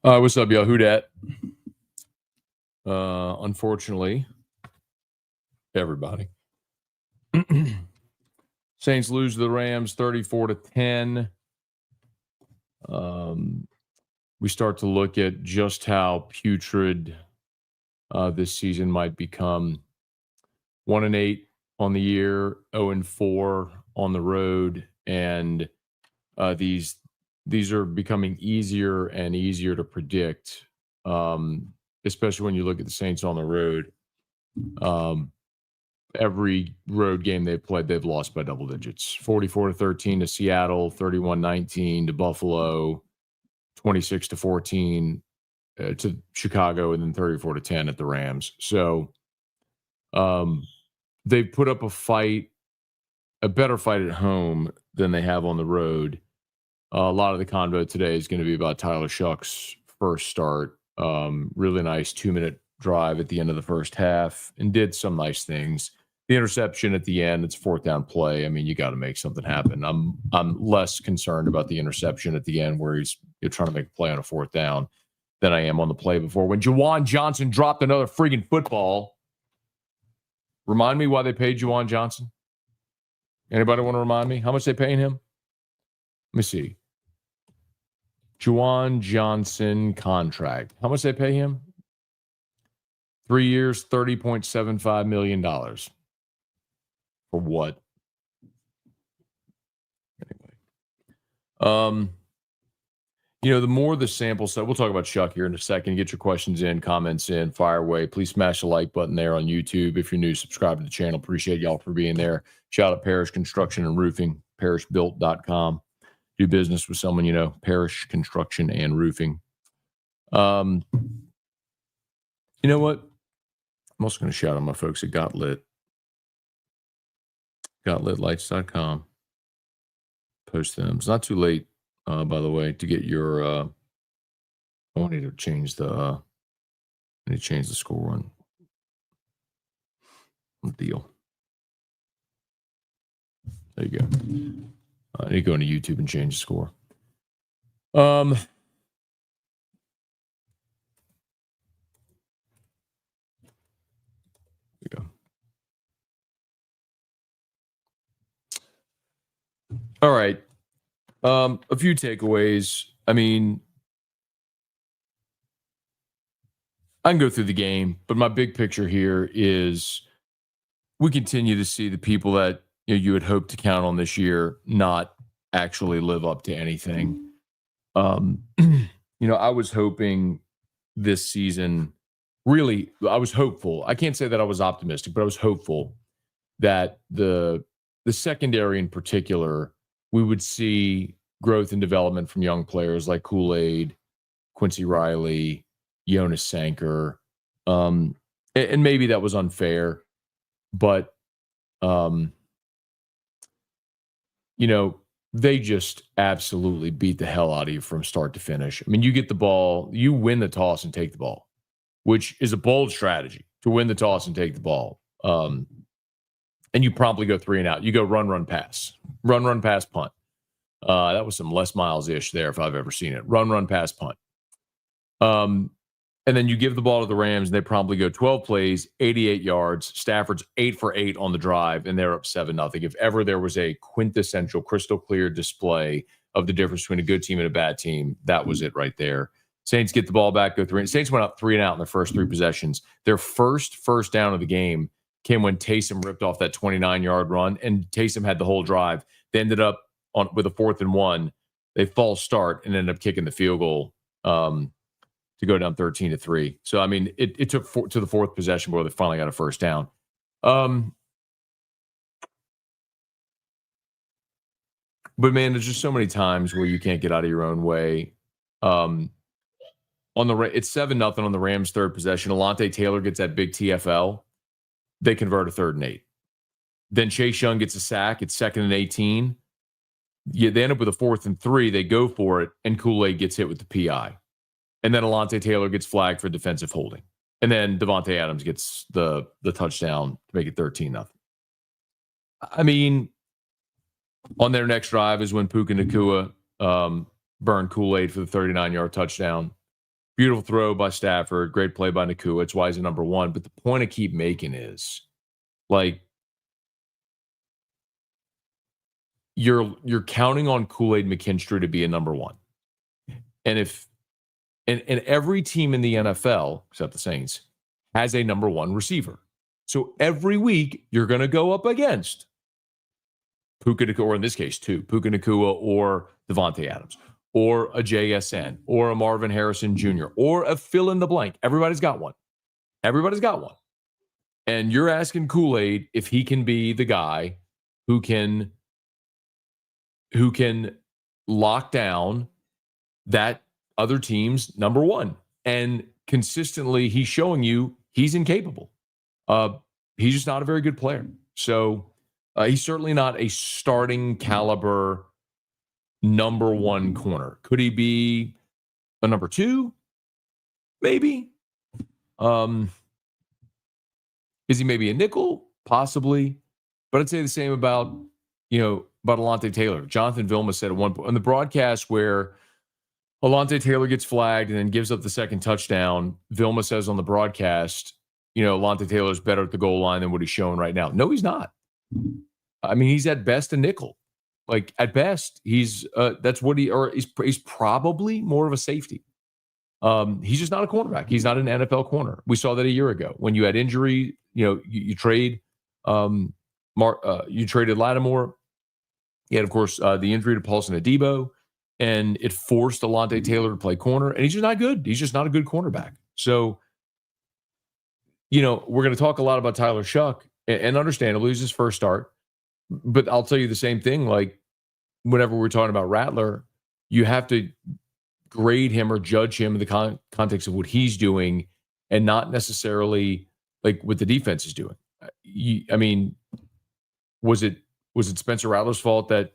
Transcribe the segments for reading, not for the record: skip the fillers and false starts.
What's up, y'all? Who dat? Unfortunately, everybody. Saints lose to the Rams 34-10. We start to look at just how putrid this season might become. 1-8 on the year, 0-4 on the road, and these are becoming easier and easier to predict, especially when you look at the Saints on the road. Every road game they've played, they've lost by double digits. 44-13 to Seattle, 31-19 to Buffalo, 26-14 to Chicago, and then 34-10 at the Rams. So they've put up a better fight at home than they have on the road. A lot of the convo today is going to be about Tyler Shough's first start. Really nice 2-minute drive at the end of the first half and did some nice things. The interception at the end, it's 4th down play. I mean, you got to make something happen. I'm less concerned about the interception at the end where you're trying to make a play on a 4th down than I am on the play before. When Juwan Johnson dropped another friggin' football, remind me why they paid Juwan Johnson? Anybody want to remind me how much they paying him? Let me see. Juwan Johnson contract. How much they pay him? 3 years, $30.75 million. For what? Anyway. The more the sample set, we'll talk about Shuck here in a second. Get your questions in, comments in, fire away. Please smash the like button there on YouTube. If you're new, subscribe to the channel. Appreciate y'all for being there. Shout out Parish Construction and Roofing, parishbuilt.com. Do business with someone you know, Parish Construction and Roofing. You know what? I'm also going to shout out my folks at Got Lit. GotLitLights.com. Post them. It's not too late, by the way, to get your. I need to change the. Score on deal. There you go. I need to go into YouTube and change the score. There you go. All right. A few takeaways. I mean, I can go through the game, but my big picture here is we continue to see the people that you had hoped to count on this year not actually live up to anything. I was hoping this season, really, I was hopeful. I can't say that I was optimistic, but I was hopeful that the secondary in particular, we would see growth and development from young players like Kool-Aid, Quincy Riley, Jonas Sanker. And maybe that was unfair, but, they just absolutely beat the hell out of you from start to finish. I mean, you get the ball, you win the toss and take the ball, which is a bold strategy to win the toss and take the ball. And you promptly go 3 and out. You go run, pass. Run, pass, punt. That was some Les Miles-ish there if I've ever seen it. Run, pass, punt. And then you give the ball to the Rams, and they probably go 12 plays, 88 yards. Stafford's 8 for 8 on the drive, and they're up 7-0. If ever there was a quintessential, crystal clear display of the difference between a good team and a bad team, that was it right there. Saints get the ball back, go 3. Saints went up 3 and out in their first 3 possessions. Their first down of the game came when Taysom ripped off that 29-yard run, and Taysom had the whole drive. They ended up with a 4th and 1. They false start and ended up kicking the field goal to go down 13-3. So, I mean, it took to the 4th possession where they finally got a first down. But, man, there's just so many times where you can't get out of your own way. It's 7-0 on the Rams' 3rd possession. Alontae Taylor gets that big TFL. They convert a 3rd and 8. Then Chase Young gets a sack. It's 2nd and 18. They end up with a 4th and 3. They go for it, and Kool-Aid gets hit with the PI. And then Alontae Taylor gets flagged for defensive holding. And then Devontae Adams gets the touchdown to make it 13-0. I mean, on their next drive is when Puka Nacua burned Kool-Aid for the 39-yard touchdown. Beautiful throw by Stafford. Great play by Nakua. It's why he's a number one. But the point I keep making is, like, you're counting on Kool-Aid McKinstry to be a number one. And if and every team in the NFL, except the Saints, has a number one receiver. So every week you're going to go up against Puka Nakua, or in this case, Puka Nakua or Devontae Adams, or a JSN, or a Marvin Harrison Jr., or a fill in the blank. Everybody's got one. Everybody's got one. And you're asking Kool-Aid if he can be the guy who can lock down that other team's number one. And consistently, he's showing you he's incapable. He's just not a very good player. So he's certainly not a starting caliber number one corner. Could he be a number two? Maybe. Is he maybe a nickel? Possibly. But I'd say the same about Alontae Taylor. Jonathan Vilma said at one point on the broadcast where Alontae Taylor gets flagged and then gives up the second touchdown, Vilma says on the broadcast, Alontae Taylor's better at the goal line than what he's showing right now. No, he's not. I mean, he's at best a nickel. Like, at best, he's that's what he's probably more of a safety. He's just not a cornerback. He's not an NFL corner. We saw that a year ago when you had injury. You trade you traded Lattimore. He had, of course, the injury to Paulson Adebo, and it forced Alontae Taylor to play corner, and he's just not good. He's just not a good cornerback. So, we're going to talk a lot about Tyler Shough, and understandably, he's his first start. But I'll tell you the same thing. Like, whenever we're talking about Rattler, you have to grade him or judge him in the context of what he's doing, and not necessarily like what the defense is doing. I mean, was it Spencer Rattler's fault that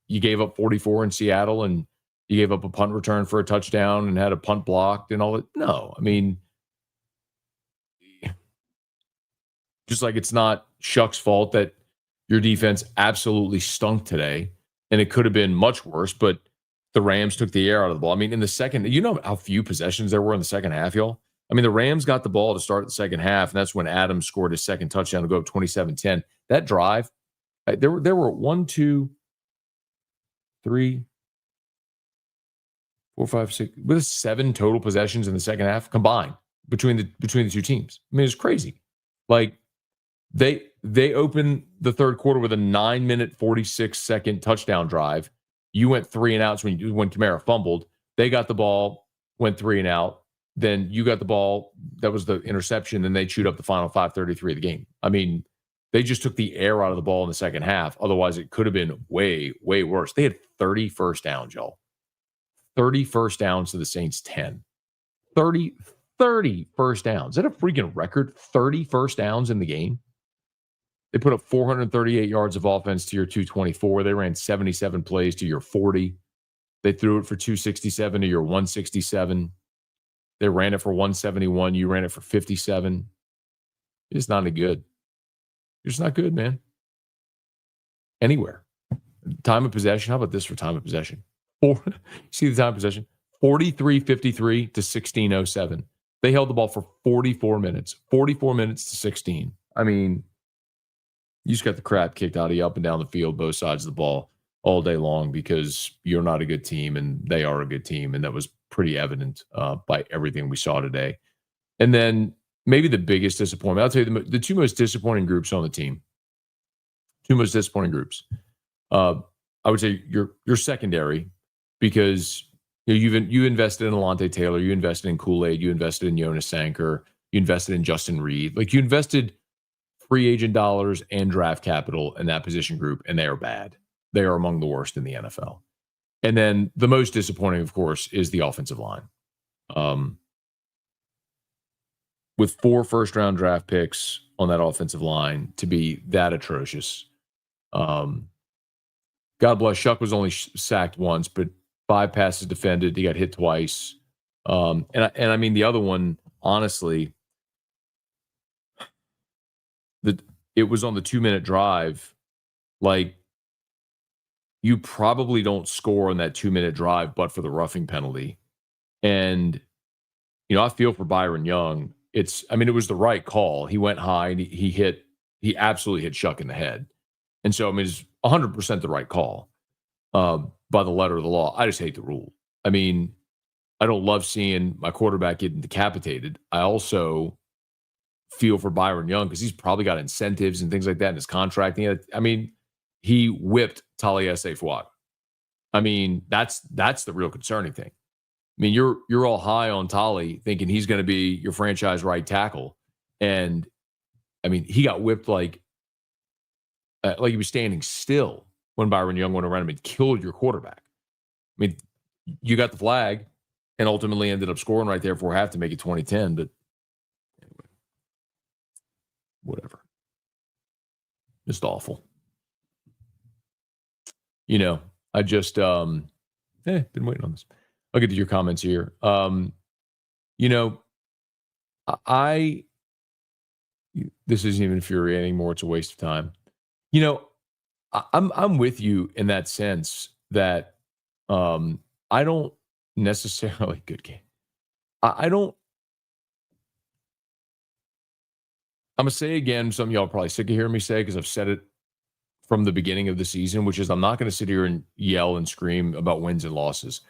you gave up 44 in Seattle and you gave up a punt return for a touchdown and had a punt blocked and all that? No, I mean, just like it's not Shuck's fault that your defense absolutely stunk today, and it could have been much worse, but the Rams took the air out of the ball. I mean, in the second, you know how few possessions there were in the second half, y'all? I mean, the Rams got the ball to start the second half, and that's when Adams scored his second touchdown to go up 27-10. That drive, there were 1, 2, 3, 4, 5, 6, with 7 total possessions in the second half combined between the two teams. I mean, it's crazy. Like, they opened the third quarter with a 9-minute, 46-second touchdown drive. You went 3 and outs when Kamara fumbled. They got the ball, went 3 and out. Then you got the ball. That was the interception. Then they chewed up the final 5:33 of the game. I mean, they just took the air out of the ball in the second half. Otherwise, it could have been way, way worse. They had 30 first downs, y'all. 30 first downs to the Saints' 10. 30 first downs. Is that a freaking record? 30 first downs in the game? They put up 438 yards of offense to your 224. They ran 77 plays to your 40. They threw it for 267 to your 167. They ran it for 171. You ran it for 57. It's not any good. You're just not good, man. Anywhere. Time of possession. How about this for time of possession? See the time of possession? 43:53 to 16:07. They held the ball for 44 minutes. 44 minutes to 16. I mean, you just got the crap kicked out of you up and down the field, both sides of the ball, all day long, because you're not a good team and they are a good team. And that was pretty evident by everything we saw today. And then maybe the biggest disappointment, I'll tell you the two most disappointing groups on the team. Two most disappointing groups. I would say your secondary, because you invested in Alontae Taylor, you invested in Kool-Aid, you invested in Jonas Sanker, you invested in Justin Reed. Like, you invested free agent dollars and draft capital in that position group, and they are bad. They are among the worst in the NFL. And then the most disappointing, of course, is the offensive line. With 4 first-round draft picks on that offensive line to be that atrocious. God bless, Shuck was only sacked once, but 5 passes defended. He got hit twice. And I mean, the other one, honestly, it was on the 2-minute drive. Like, you probably don't score on that 2-minute drive, but for the roughing penalty. And I feel for Byron Young. It was the right call. He went high and he absolutely hit Shuck in the head. And so, it's 100% the right call by the letter of the law. I just hate the rule. I don't love seeing my quarterback getting decapitated. I also feel for Byron Young because he's probably got incentives and things like that in his contract. He whipped Taliesin Fuad. That's the real concerning thing. You're all high on Tali, thinking he's going to be your franchise right tackle, and he got whipped like he was standing still when Byron Young went around him and killed your quarterback. You got the flag, and ultimately ended up scoring right there before half to make it 2010. But anyway, whatever, just awful. I just been waiting on this. I'll get to your comments here. This isn't even infuriating anymore. It's a waste of time. I'm with you in that sense that I don't necessarily good game. I don't. I'm gonna say again something y'all are probably sick of hearing me say because I've said it from the beginning of the season, which is I'm not going to sit here and yell and scream about wins and losses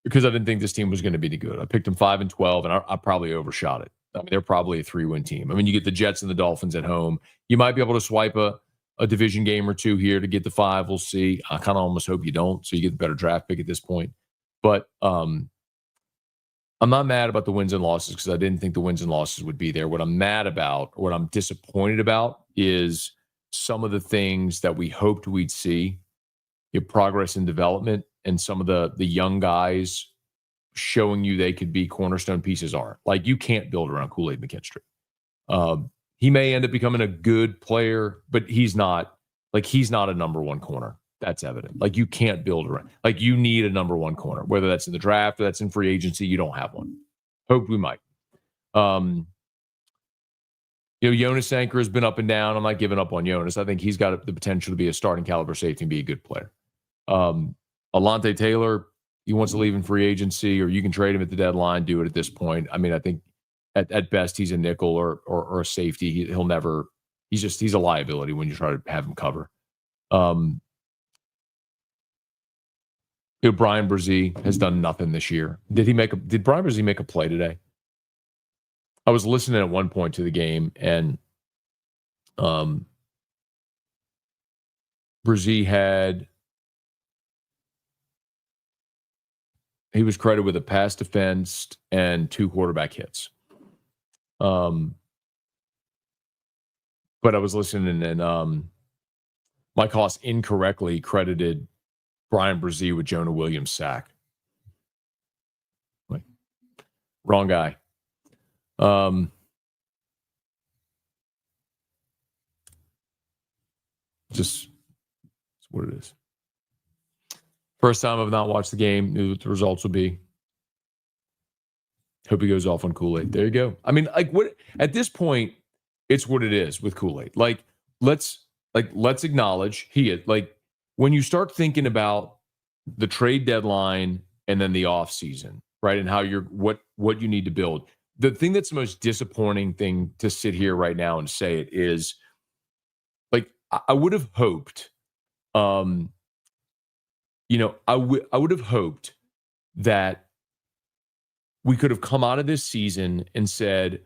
because I didn't think this team was going to be any good. I picked them 5-12, and I probably overshot it. They're probably a 3-win team. You get the Jets and the Dolphins at home. You might be able to swipe a division game or two here to get the 5. We'll see. I kind of almost hope you don't, so you get the better draft pick at this point. But I'm not mad about the wins and losses because I didn't think the wins and losses would be there. What I'm mad about, or what I'm disappointed about, is some of the things that we hoped we'd see, your progress and development, and some of the young guys showing you they could be cornerstone pieces aren't. You can't build around Kool-Aid McKinstry. He may end up becoming a good player, but he's not a number one corner. That's evident. You can't build around. You need a number one corner, whether that's in the draft or that's in free agency. You don't have one. Hope we might. Jonas Anchor has been up and down. I'm not giving up on Jonas. I think he's got the potential to be a starting caliber safety and be a good player. Alontae Taylor, he wants to leave in free agency, or you can trade him at the deadline. Do it at this point. I think at best he's a nickel or a safety. He'll never. He's a liability when you try to have him cover. Brian Brzee has done nothing this year. Did Brian Brzee make a play today? I was listening at one point to the game, and Brzee he was credited with a pass defense and 2 quarterback hits. But I was listening, and Mike Hoss incorrectly credited Brian Brzee with Jonah Williams' sack. Wrong guy. Just what it is. First time I've not watched the game. Knew what the results would be. Hope he goes off on Kool-Aid. There you go. What at this point, it's what it is with Kool-Aid. Let's acknowledge when you start thinking about the trade deadline and then the off season, right? And how what you need to build. The thing that's the most disappointing thing to sit here right now and say it is, I would have hoped, I would have hoped that we could have come out of this season and said,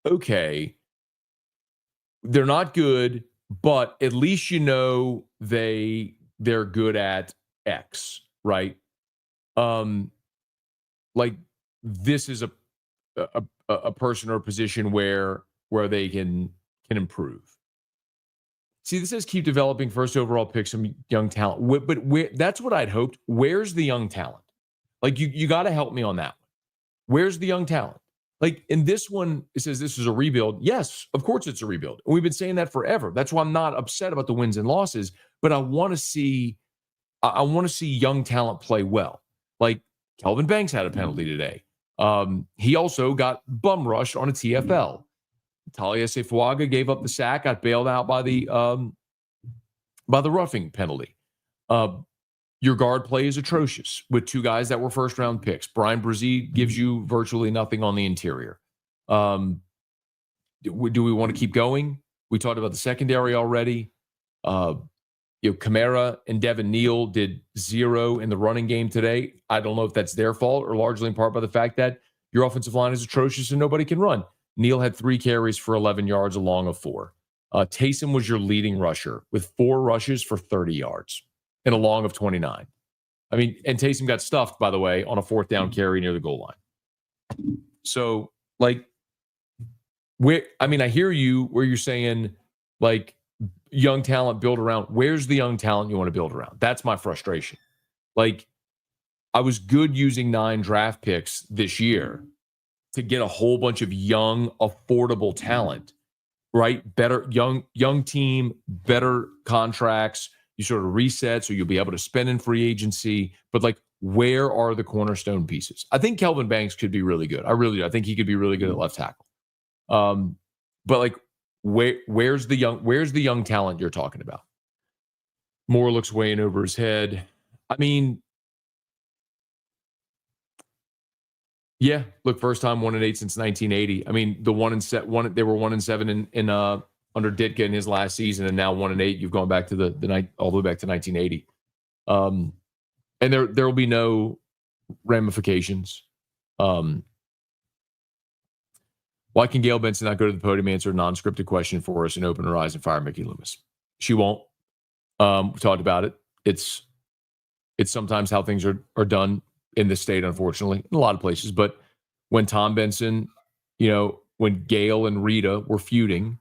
okay, they're not good, but at least they're good at X, right? This is a person or a position where they can improve. See, this says keep developing first overall pick some young talent. But that's what I'd hoped. Where's the young talent? You got to help me on that one. Where's the young talent? In this one, it says this is a rebuild. Yes, of course it's a rebuild. We've been saying that forever. That's why I'm not upset about the wins and losses. But I want to see young talent play well. Kelvin Banks had a penalty today. He also got bum rushed on a TFL. Taliesin Fuad gave up the sack, got bailed out by the roughing penalty. Your guard play is atrocious with two guys that were first-round picks. Brian Brzee gives you virtually nothing on the interior. Do we want to keep going? We talked about the secondary already. Kamara and Devin Neal did 0 in the running game today. I don't know if that's their fault or largely in part by the fact that your offensive line is atrocious and nobody can run. Neal had 3 carries for 11 yards, a long of 4. Taysom was your leading rusher with 4 rushes for 30 yards and a long of 29. I mean, and Taysom got stuffed, by the way, on a 4th down carry near the goal line. So, like, I hear you where you're saying, like, young talent build around. Where's the young talent you want to build around? That's my frustration. Like, I was good using 9 draft picks this year to get a whole bunch of young, affordable talent, right? Better young team, better contracts. You sort of reset so you'll be able to spend in free agency. But, like, where are the cornerstone pieces? I think Kelvin Banks could be really good. I really do. I think he could be really good at left tackle. But, like, where's the young talent you're talking about? Moore looks way in over his head. I mean, yeah, look, first time 1-8 since 1980. I mean, they were 1-7 in under Ditka in his last season, and now 1-8. You've gone back to the night all the way back to 1980. And there will be no ramifications. Why can Gail Benson not go to the podium, answer a non-scripted question for us, and open her eyes and fire Mickey Loomis? She won't. We talked about it. It's sometimes how things are done in this state, unfortunately, in a lot of places. But when Tom Benson, when Gail and Rita were feuding,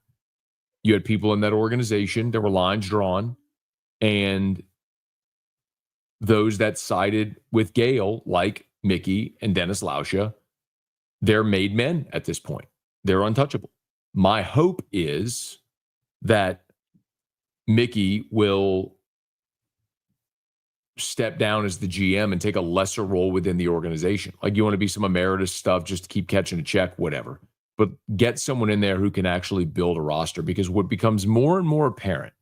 you had people in that organization, there were lines drawn, and those that sided with Gail, like Mickey and Dennis Lauscha, they're made men at this point. They're untouchable. My hope is that Mickey will step down as the GM and take a lesser role within the organization. Like, you want to be some emeritus stuff just to keep catching a check, whatever. But get someone in there who can actually build a roster, because what becomes more and more apparent,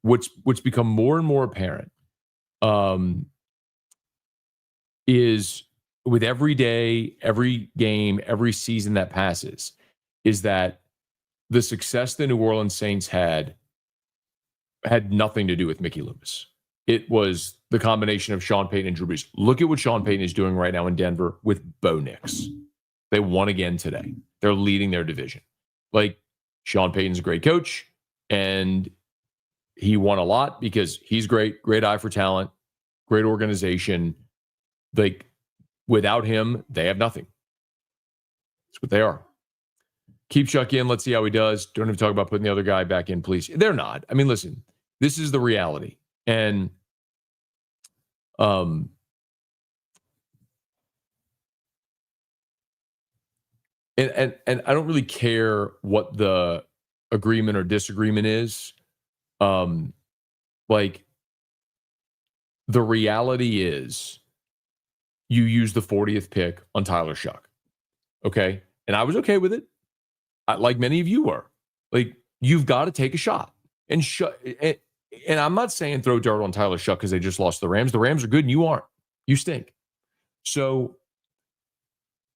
what's become more and more apparent, is with every day, every game, every season that passes, is that the success the New Orleans Saints had nothing to do with Mickey Loomis. It was the combination of Sean Payton and Drew Brees. Look at what Sean Payton is doing right now in Denver with Bo Nix. They won again today. They're leading their division. Like, Sean Payton's a great coach, and he won a lot because he's great eye for talent, great organization. Like, without him, they have nothing. That's what they are. Keep Shuck in. Let's see how he does. Don't even talk about putting the other guy back in, please. They're not. I mean, listen, this is the reality. And and I don't really care what the agreement or disagreement is. Like, the reality is you use the 40th pick on Tyler Shough. Okay? And I was okay with it. Like many of you were. Like, you've got to take a shot. And I'm not saying throw dirt on Tyler Shough because they just lost the Rams. The Rams are good and you aren't. You stink. So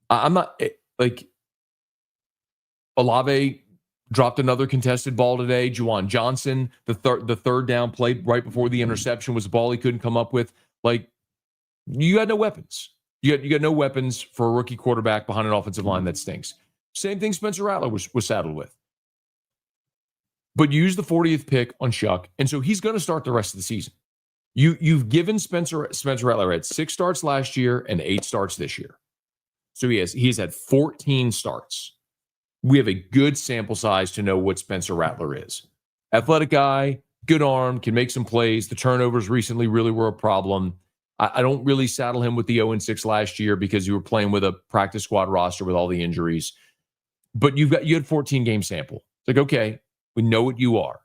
I'm not, like, Olave dropped another contested ball today. Juwan Johnson, the third down play right before the interception was a ball he couldn't come up with. Like, you got no weapons. You got no weapons for a rookie quarterback behind an offensive line that stinks. Same thing Spencer Rattler was saddled with. But you use the 40th pick on Shuck, and so he's going to start the rest of the season. You've given Spencer Rattler had 6 starts last year and 8 starts this year. So he's had 14 starts. We have a good sample size to know what Spencer Rattler is. Athletic guy, good arm, can make some plays. The turnovers recently really were a problem. I don't really saddle him with the 0-6 last year because you were playing with a practice squad roster with all the injuries. But you had 14 game sample. It's like, okay, we know what you are.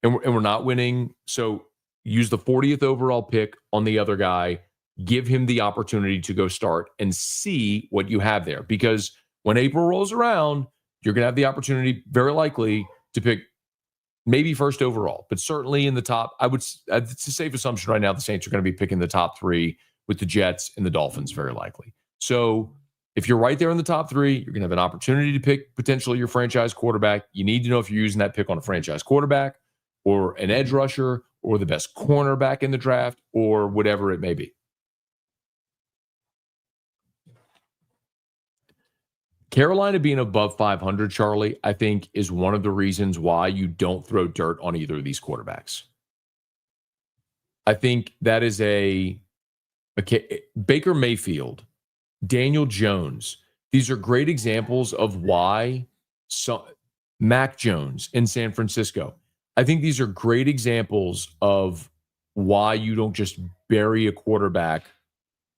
And we're not winning. So use the 40th overall pick on the other guy. Give him the opportunity to go start and see what you have there. Because when April rolls around, you're going to have the opportunity, very likely, to pick maybe first overall, but certainly in the top. It's a safe assumption right now the Saints are going to be picking the top 3 with the Jets and the Dolphins, very likely. So if you're right there in the top 3, you're going to have an opportunity to pick potentially your franchise quarterback. You need to know if you're using that pick on a franchise quarterback or an edge rusher or the best cornerback in the draft or whatever it may be. Carolina being above 500, Charlie, I think is one of the reasons why you don't throw dirt on either of these quarterbacks. I think that is Baker Mayfield, Daniel Jones. These are great examples of why Mac Jones in San Francisco. I think these are great examples of why you don't just bury a quarterback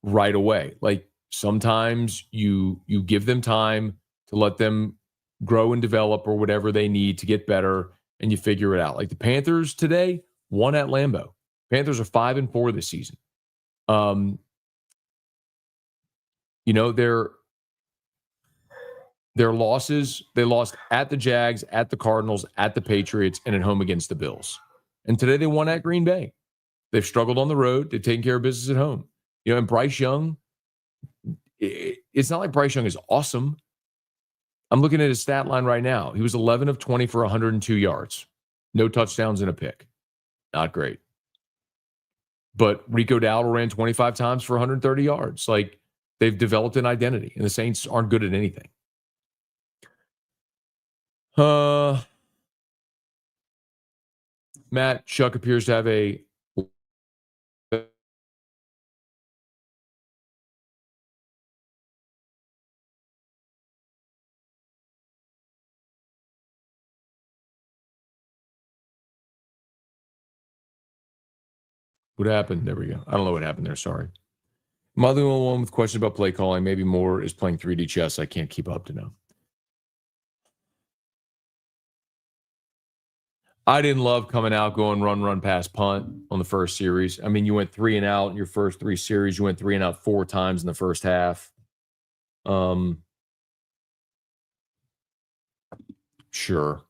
right away. Like sometimes you give them time to let them grow and develop or whatever they need to get better, and you figure it out. Like the Panthers today won at Lambeau. Panthers are 5-4 this season. Their losses, they lost at the Jags, at the Cardinals, at the Patriots, and at home against the Bills. And today they won at Green Bay. They've struggled on the road. They've taken care of business at home. And Bryce Young, it's not like Bryce Young is awesome. I'm looking at his stat line right now. He was 11 of 20 for 102 yards. No touchdowns and a pick. Not great. But Rico Dowdle ran 25 times for 130 yards. Like, they've developed an identity, and the Saints aren't good at anything. Matt, Shuck appears to have a what happened? There we go. I don't know what happened there. Sorry. Am I the only one with questions about play calling? Maybe more is playing 3D chess. I can't keep up to know. I didn't love coming out, going run, pass, punt on the first series. I mean, you went 3 and out in your first 3 series. You went 3 and out 4 times in the first half. Sure.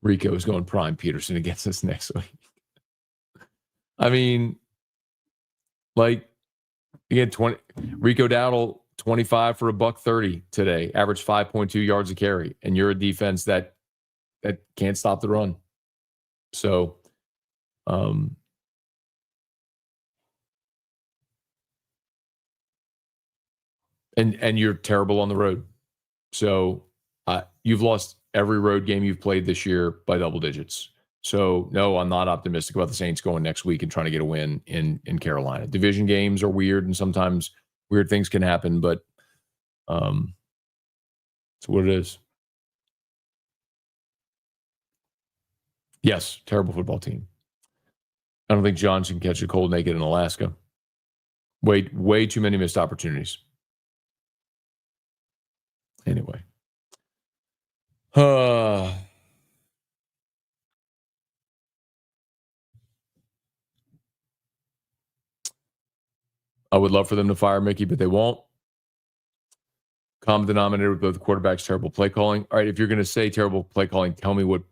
Rico is going prime Peterson against us next week. I mean, like, again, Rico Dowdle, 25 for $130 today, averaged 5.2 yards a carry, and you're a defense that can't stop the run. So, and you're terrible on the road. So, you've lost every road game you've played this year by double digits. So, no, I'm not optimistic about the Saints going next week and trying to get a win in Carolina. Division games are weird, and sometimes weird things can happen, but it's what it is. Yes, terrible football team. I don't think John can catch a cold naked in Alaska. Way too many missed opportunities. Anyway. I would love for them to fire Mickey, but they won't. Common denominator with both quarterbacks, terrible play calling. All right, if you're going to say terrible play calling, tell me what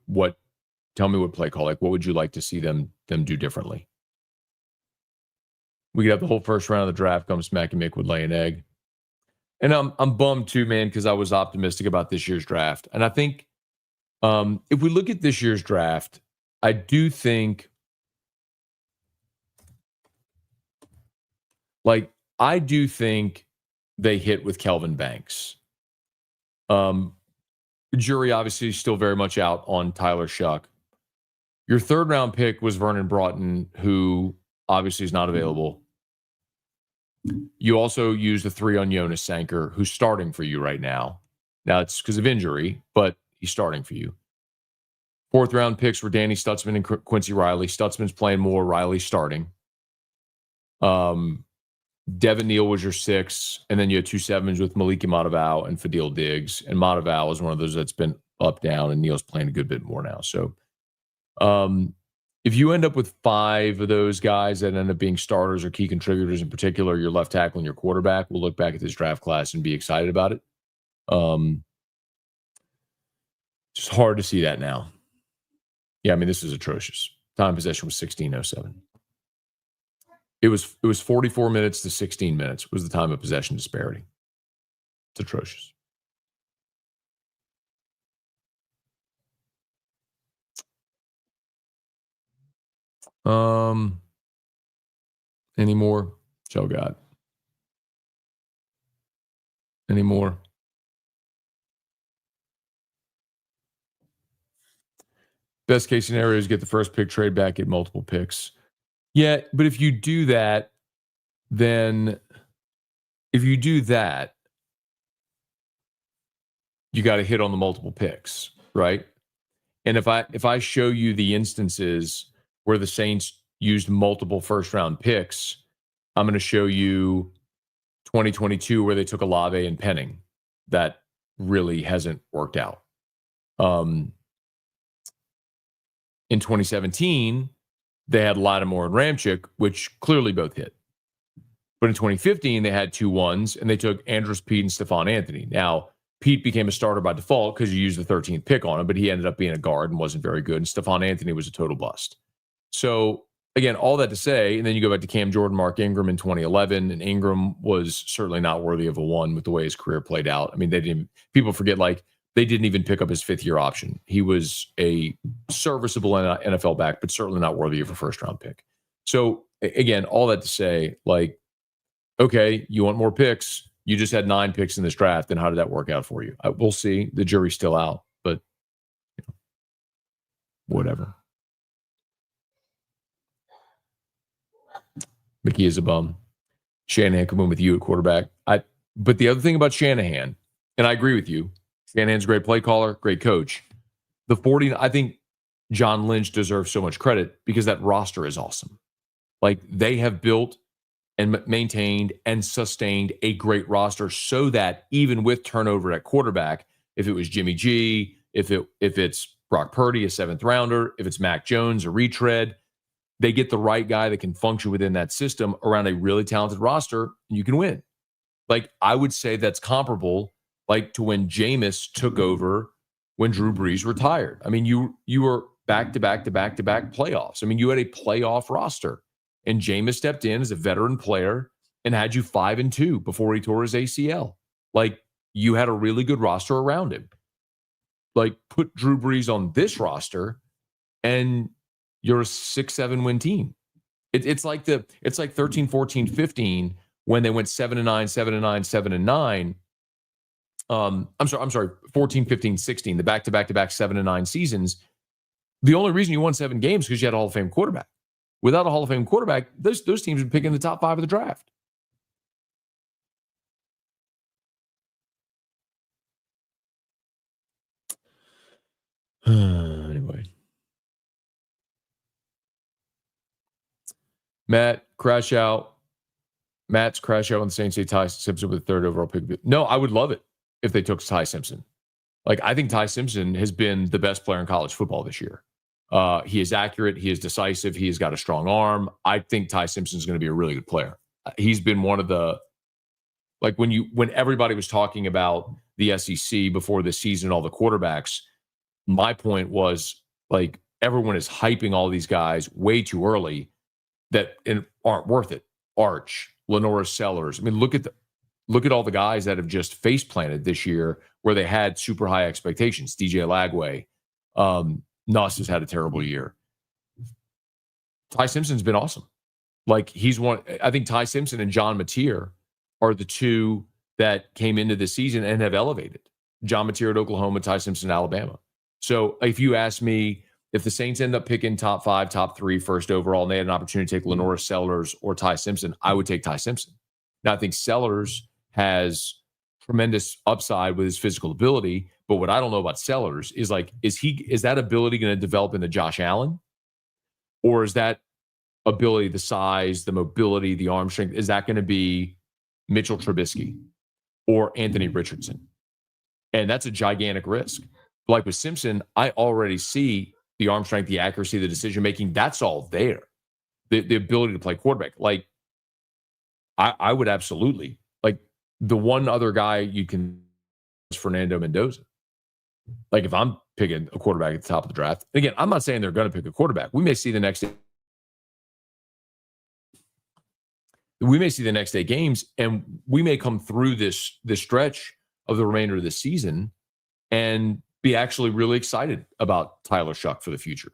play call. Like, what would you like to see them do differently? We could have the whole first round of the draft come smack and Mick would lay an egg. And I'm bummed too, man, because I was optimistic about this year's draft. And I think if we look at this year's draft, I do think they hit with Kelvin Banks. Jury obviously still very much out on Tyler Shough. Your third round pick was Vernon Broughton, who obviously is not available. You also used a 3 on Jonas Sanker, who's starting for you right now. Now it's because of injury, but he's starting for you. Fourth round picks were Danny Stutzman and Quincy Riley. Stutzman's playing more, Riley's starting. Devin Neal was your 6, and then you had 2 7s with Maliki Matavao and Fadil Diggs. And Matavao is one of those that's been up, down, and Neal's playing a good bit more now. So if you end up with 5 of those guys that end up being starters or key contributors, in particular, your left tackle and your quarterback, we'll look back at this draft class and be excited about it. It's hard to see that now. Yeah, I mean, this is atrocious. Time of possession was 16:07. It was 44 minutes to 16 minutes was the time of possession disparity. It's atrocious. Any more? Joe got any more? Best case scenario is get the first pick, trade back, get multiple picks. Yeah, but if you do that, then you got to hit on the multiple picks, right? And if I show you the instances where the Saints used multiple first round picks, I'm going to show you 2022 where they took Olave and Penning. That really hasn't worked out. In 2017, they had Lattimore and Ramchick, which clearly both hit. But in 2015, they had 2 1s, and they took Andrus Peat and Stephon Anthony. Now, Pete became a starter by default because you used the 13th pick on him, but he ended up being a guard and wasn't very good. And Stephon Anthony was a total bust. So, again, all that to say, and then you go back to Cam Jordan, Mark Ingram in 2011, and Ingram was certainly not worthy of a 1 with the way his career played out. I mean, people forget, like, they didn't even pick up his 5th-year option. He was a serviceable NFL back, but certainly not worthy of a first-round pick. So, again, all that to say, like, okay, you want more picks. You just had 9 picks in this draft. Then how did that work out for you? We'll see. The jury's still out, but whatever. Mickey is a bum. Shanahan come in with you at quarterback. But the other thing about Shanahan, and I agree with you, Shanahan's a great play caller, great coach. I think John Lynch deserves so much credit because that roster is awesome. Like, they have built and maintained and sustained a great roster so that even with turnover at quarterback, if it was Jimmy G, if it's Brock Purdy, a 7th rounder, if it's Mac Jones, a retread, they get the right guy that can function within that system around a really talented roster, and you can win. Like, I would say that's comparable, like, to when Jameis took over when Drew Brees retired. I mean, you were back-to-back playoffs. I mean, you had a playoff roster. And Jameis stepped in as a veteran player and had you 5-2 before he tore his ACL. Like, you had a really good roster around him. Like, put Drew Brees on this roster, and you're a 6-7 win team. It's like 13, 14, 15 when they went 7-9, 7-9, 7-9. I'm sorry, 14, 15, 16, the back-to-back 7-9 seasons. The only reason you won 7 games is because you had a Hall of Fame quarterback. Without a Hall of Fame quarterback, those teams would pick in the top 5 of the draft. Anyway. Matt's crash out on the Saints say Ty Simpson with the 3rd overall pick. No, I would love it if they took Ty Simpson. Like, I think Ty Simpson has been the best player in college football this year. He is accurate. He is decisive. He has got a strong arm. I think Ty Simpson is going to be a really good player. He's been one of the, like, when everybody was talking about the SEC before this season, all the quarterbacks, my point was, like, everyone is hyping all these guys way too early that aren't worth it. Arch, Lenora Sellers. I mean, look at all the guys that have just face planted this year where they had super high expectations. DJ Lagway, Nuss has had a terrible year. Ty Simpson's been awesome. Like, he's one. I think Ty Simpson and John Mateer are the 2 that came into this season and have elevated. John Mateer at Oklahoma, Ty Simpson at Alabama. So if you ask me, if the Saints end up picking top 5, top 3 first overall, and they had an opportunity to take Lenora Sellers or Ty Simpson, I would take Ty Simpson. Now, I think Sellers has tremendous upside with his physical ability, but what I don't know about Sellers is, like, is that ability going to develop into Josh Allen? Or is that ability, the size, the mobility, the arm strength, is that going to be Mitchell Trubisky or Anthony Richardson? And that's a gigantic risk. Like with Simpson, I already see the arm strength, the accuracy, the decision-making. That's all there. The ability to play quarterback. Like, I would absolutely. Like, the one other guy you can is Fernando Mendoza. Like if I'm picking a quarterback at the top of the draft, again, I'm not saying they're going to pick a quarterback. We may see the next 8 games, and we may come through this stretch of the remainder of the season and be actually really excited about Tyler Shough for the future.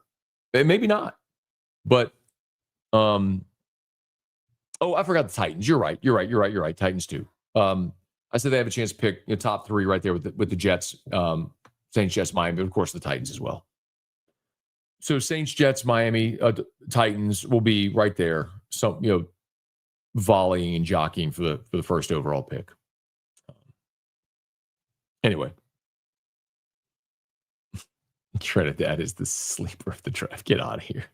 Maybe not, but I forgot the Titans. You're right. Titans too. I said they have a chance to pick top 3 right there with the Jets, Saints, Jets, Miami, but of course the Titans as well. So Saints, Jets, Miami, Titans will be right there. So volleying and jockeying for the first overall pick. Anyway, Trinidad is the sleeper of the draft. Get out of here.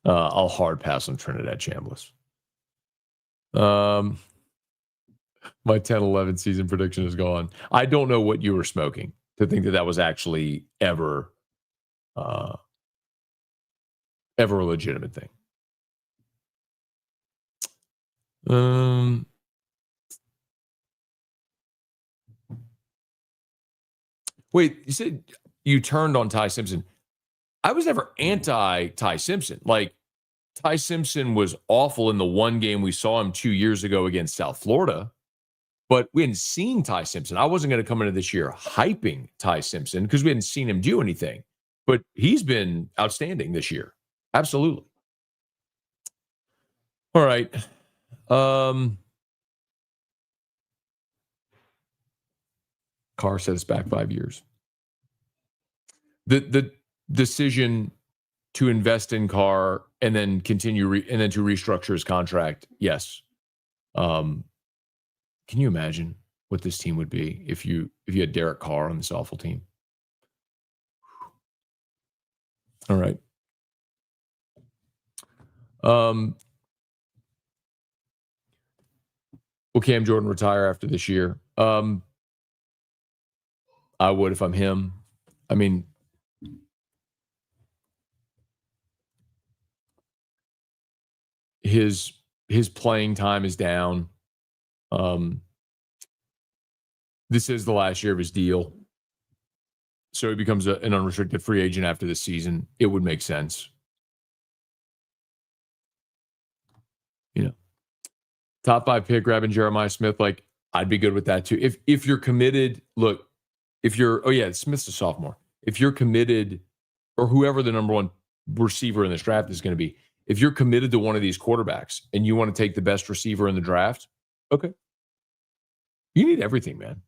I'll hard pass on Trinidad Chambliss. My 10-11 season prediction is gone. I don't know what you were smoking to think that was actually ever a legitimate thing. Wait, you said you turned on Ty Simpson. I was never anti-Ty Simpson. Like, Ty Simpson was awful in the one game we saw him 2 years ago against South Florida, but we hadn't seen Ty Simpson. I wasn't going to come into this year hyping Ty Simpson because we hadn't seen him do anything. But he's been outstanding this year. Absolutely. All right. Carr said it's back 5 years. The decision to invest in Carr and then continue and then to restructure his contract, yes. Can you imagine what this team would be if you had Derek Carr on this awful team? All right. Will Cam Jordan retire after this year? I would if I'm him. I mean, his playing time is down. This is the last year of his deal. So he becomes an unrestricted free agent after this season. It would make sense. Top 5 pick, grabbing Jeremiah Smith, like, I'd be good with that too. If you're committed, look, Smith's a sophomore. If you're committed, or whoever the number 1 receiver in this draft is going to be, if you're committed to one of these quarterbacks and you want to take the best receiver in the draft, okay. You need everything, man.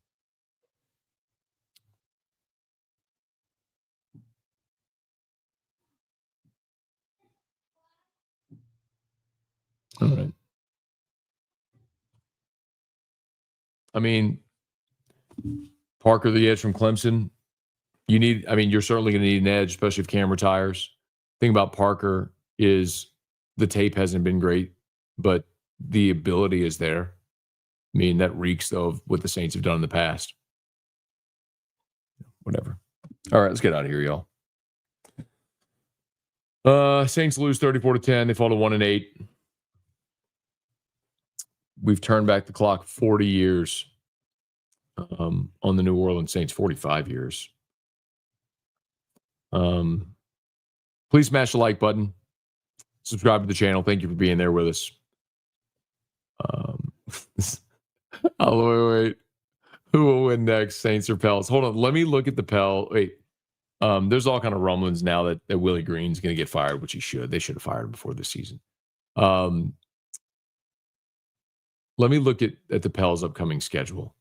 All right. I mean, Parker, the edge from Clemson, you're certainly going to need an edge, especially if Cam retires. The thing about Parker is the tape hasn't been great, but the ability is there. I mean, that reeks, though, of what the Saints have done in the past. Whatever. All right, let's get out of here, y'all. Saints lose 34-10. They fall to 1-8. We've turned back the clock 40 years on the New Orleans Saints, 45 years. Please smash the like button. Subscribe to the channel. Thank you for being there with us. Wait. Who will win next, Saints or Pels? Hold on. Let me look at the Pels. Wait. There's all kind of rumblings now that Willie Green's going to get fired, which he should. They should have fired him before this season. Let me look at the Pels' upcoming schedule,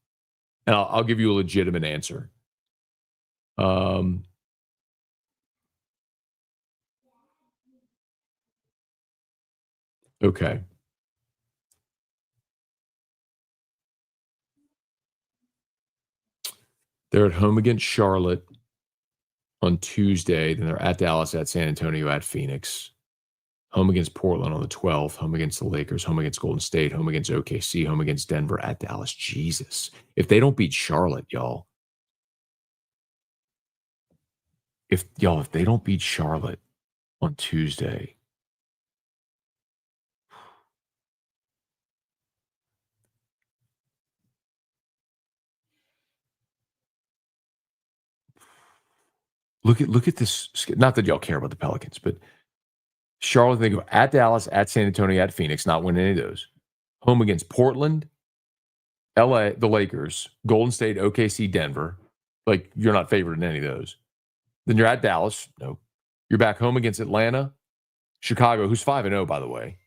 and I'll give you a legitimate answer. Okay. They're at home against Charlotte on Tuesday. Then they're at Dallas, at San Antonio, at Phoenix. Home against Portland on the 12th. Home against the Lakers. Home against Golden State. Home against OKC. Home against Denver. At Dallas. Jesus. If they don't beat Charlotte, y'all. If they don't beat Charlotte on Tuesday. Look at this. Not that y'all care about the Pelicans, but Charlotte, they go at Dallas, at San Antonio, at Phoenix, not winning any of those. Home against Portland, LA, the Lakers, Golden State, OKC, Denver. Like, you're not favored in any of those. Then you're at Dallas. No. You're back home against Atlanta, Chicago, who's 5-0, by the way.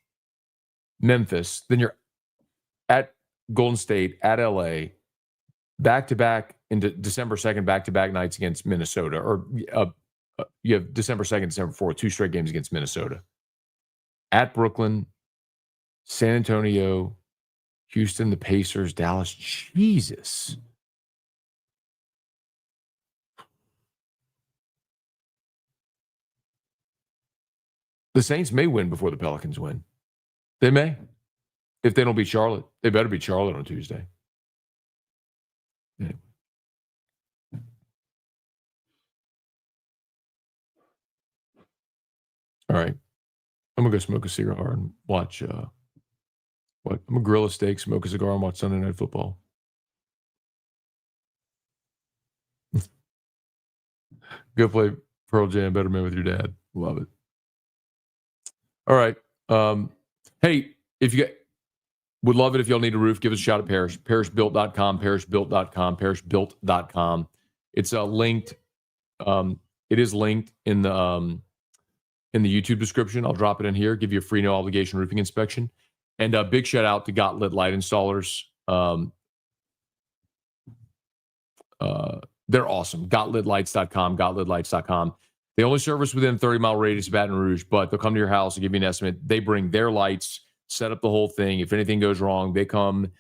Memphis. Then you're at Golden State, at LA, back-to-back into December 2nd, back-to-back nights against Minnesota. Or you have December 2nd, December 4th, 2 straight games against Minnesota. At Brooklyn, San Antonio, Houston, the Pacers, Dallas. Jesus. The Saints may win before the Pelicans win. They may. If they don't beat Charlotte. They better beat Charlotte on Tuesday. Yeah. All right. I'm going to go smoke a cigar and watch I'm going to grill a steak, smoke a cigar, and watch Sunday Night Football. Go play Pearl Jam, Better Man with Your Dad. Love it. All right. Hey, if you would love it if y'all need a roof, give us a shout at Parish. Parishbuilt.com, parishbuilt.com, parishbuilt.com. It's linked. It is linked in the YouTube description. I'll drop it in here, give you a free no obligation roofing inspection. And a big shout out to Got Lit Light Installers. They're awesome. GotLitLights.com, GotLitLights.com. They only service within 30-mile radius of Baton Rouge, but they'll come to your house and give you an estimate. They bring their lights, set up the whole thing. If anything goes wrong, they come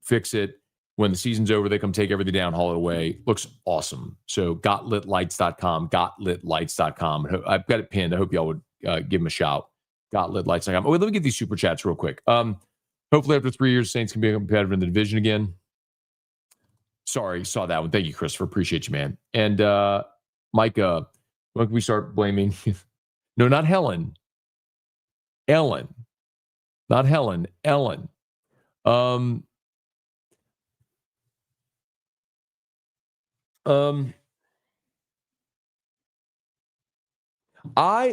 fix it. When the season's over, they come take everything down, haul it away. Looks awesome. So GotLitLights.com, GotLitLights.com. I've got it pinned. I hope y'all would give them a shout. GotLitLights.com. Oh, wait, let me get these super chats real quick. Hopefully after 3 years, Saints can be competitive in the division again. Sorry, saw that one. Thank you, Christopher. Appreciate you, man. And Mike, when can we start blaming? No, not Helen. Ellen. Not Helen. Ellen.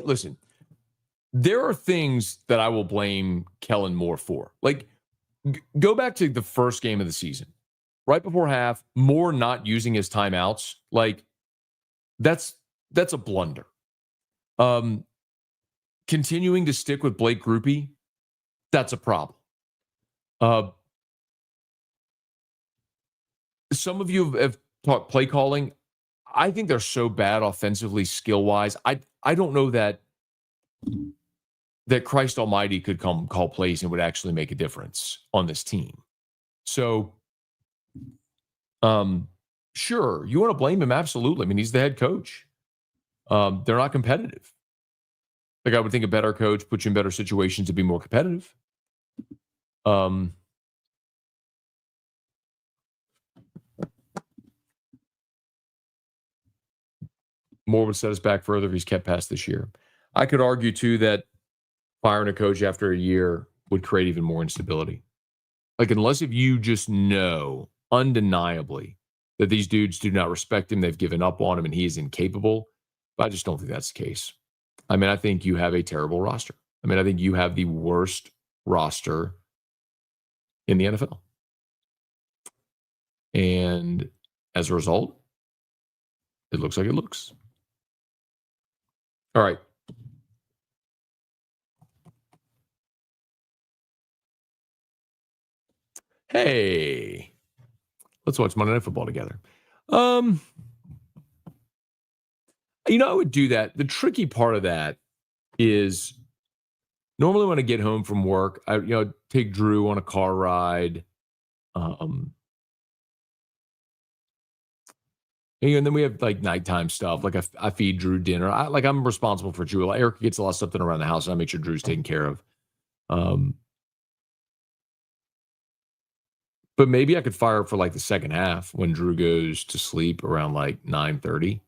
Listen, there are things that I will blame Kellen Moore for. Like, go back to the first game of the season. Right before half, Moore not using his timeouts, like, that's a blunder. Continuing to stick with Blake Groupie, that's a problem. Some of you have taught play calling. I think they're so bad offensively, skill-wise. I don't know that Christ Almighty could come call plays and would actually make a difference on this team. So, sure, you want to blame him? Absolutely. I mean, he's the head coach. They're not competitive. Like, I would think a better coach puts you in better situations to be more competitive. Moore would set us back further if he's kept past this year. I could argue, too, that firing a coach after a year would create even more instability. Like, unless if you just know undeniably that these dudes do not respect him, they've given up on him, and he is incapable, I just don't think that's the case. I mean, I think you have a terrible roster. I mean, I think you have the worst roster in the NFL. And as a result, it looks like it looks. All right. Hey, let's watch Monday Night Football together. I would do that. The tricky part of that is normally when I get home from work, I take Drew on a car ride. And then we have like nighttime stuff. Like I feed Drew dinner. I'm responsible for Drew. Erica gets a lot of stuff done around the house, and I make sure Drew's taken care of. But maybe I could fire for like the second half when Drew goes to sleep around like 9:30.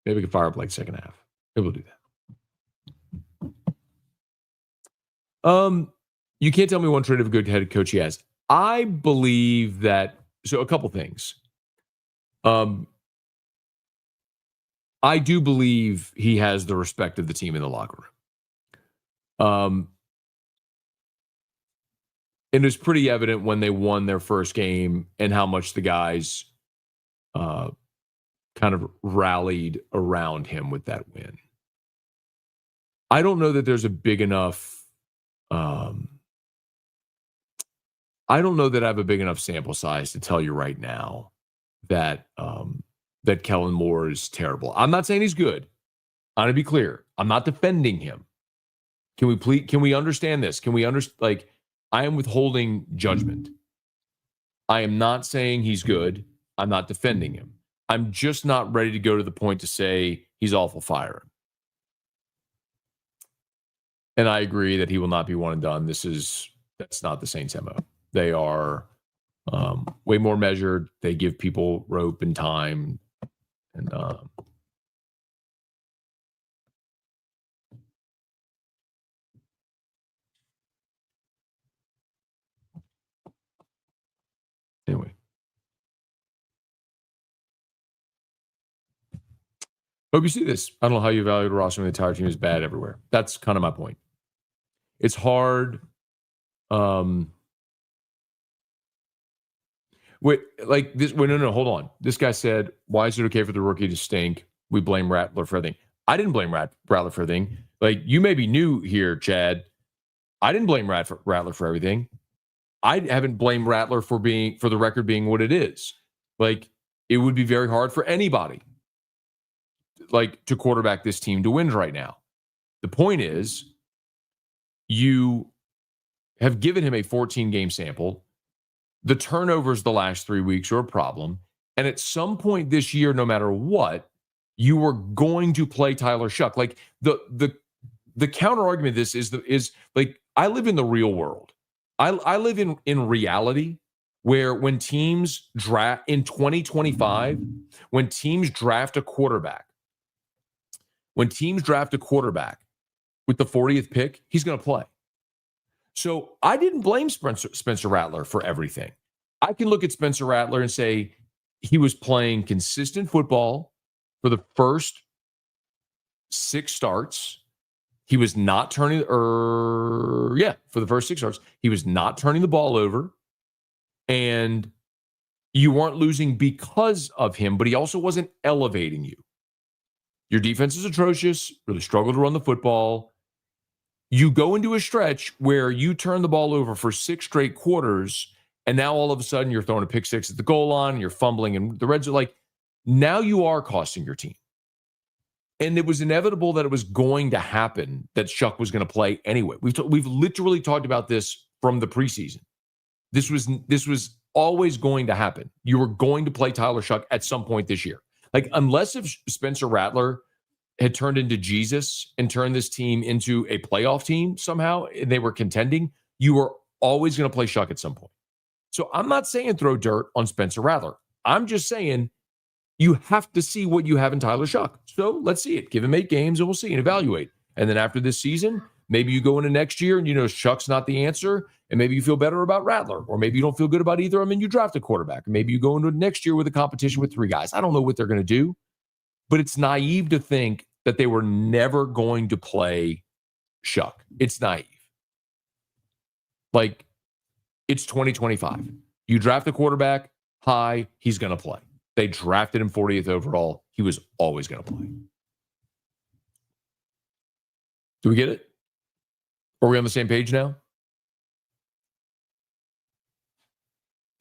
Maybe we could fire up like second half. Maybe we'll do that. You can't tell me one trait of a good head coach he has. I believe that. So a couple things. I do believe he has the respect of the team in the locker room. And it was pretty evident when they won their first game and how much the guys kind of rallied around him with that win. I don't know that there's a big enough. I don't know that I have a big enough sample size to tell you right now that that Kellen Moore is terrible. I'm not saying he's good. I want to be clear. I'm not defending him. Can we understand this? Can we understand? Like, I am withholding judgment. I am not saying he's good. I'm not defending him. I'm just not ready to go to the point to say he's awful, fire him. And I agree that he will not be one and done. That's not the Saints' MO. They are way more measured. They give people rope and time. And anyway. Hope you see this. I don't know how you evaluate a roster when the entire team is bad everywhere. That's kind of my point. It's hard. Wait, like this. Wait, no, hold on. This guy said, "Why is it okay for the rookie to stink? We blame Rattler for everything." I didn't blame Rattler for everything. Like, you may be new here, Chad. I didn't blame Rattler for everything. I haven't blamed Rattler for the record being what it is. Like, it would be very hard for anybody, like, to quarterback this team to win right now. The point is, you have given him a 14-game sample. The turnovers the last 3 weeks are a problem. And at some point this year, no matter what, you were going to play Tyler Shough. Like, the counter argument to this is like, I live in the real world. I live in reality, where when teams draft in 2025, when teams draft a quarterback with the 40th pick, he's going to play. So I didn't blame Spencer Rattler for everything. I can look at Spencer Rattler and say he was playing consistent football for the first 6 starts. He was not turning, for the first 6 starts, he was not turning the ball over. And you weren't losing because of him, but he also wasn't elevating you. Your defense is atrocious, really struggled to run the football. You go into a stretch where you turn the ball over for 6 straight quarters, and now all of a sudden you're throwing a pick 6 at the goal line, and you're fumbling, and the Reds are like, now you are costing your team. And it was inevitable that it was going to happen, that Shuck was going to play anyway. We've literally talked about this from the preseason. This was always going to happen. You were going to play Tyler Shough at some point this year. Like, unless if Spencer Rattler had turned into Jesus and turned this team into a playoff team somehow, and they were contending, you were always going to play Shuck at some point. So I'm not saying throw dirt on Spencer Rattler. I'm just saying you have to see what you have in Tyler Shough. So let's see it. Give him 8 games and we'll see and evaluate. And then after this season, maybe you go into next year and you know Shuck's not the answer, and maybe you feel better about Rattler, or maybe you don't feel good about either of them and you draft a quarterback. And maybe you go into next year with a competition with 3 guys. I don't know what they're going to do, but it's naive to think that they were never going to play Shuck. It's naive. Like, it's 2025. You draft a quarterback high, he's going to play. They drafted him 40th overall. He was always going to play. Do we get it? Are we on the same page now?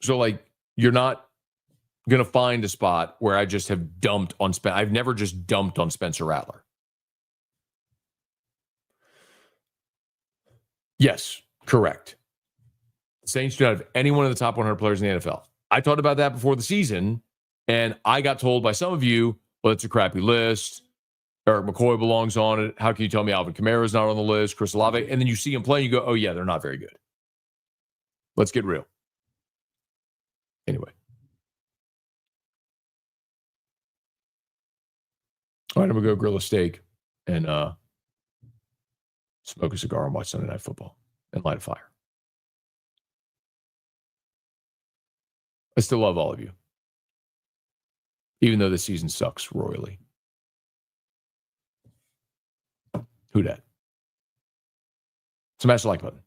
So, like, you're not going to find a spot where I just have dumped on I've never just dumped on Spencer Rattler. Yes, correct. Saints do not have any one of the top 100 players in the NFL. I talked about that before the season, and I got told by some of you, well, it's a crappy list. Eric McCoy belongs on it. How can you tell me Alvin Kamara is not on the list? Chris Olave. And then you see him play, and you go, oh, yeah, they're not very good. Let's get real. Anyway. All right, I'm going to go grill a steak and smoke a cigar and watch Sunday Night Football and light a fire. I still love all of you. even though the season sucks royally. Who dat? Smash the like button.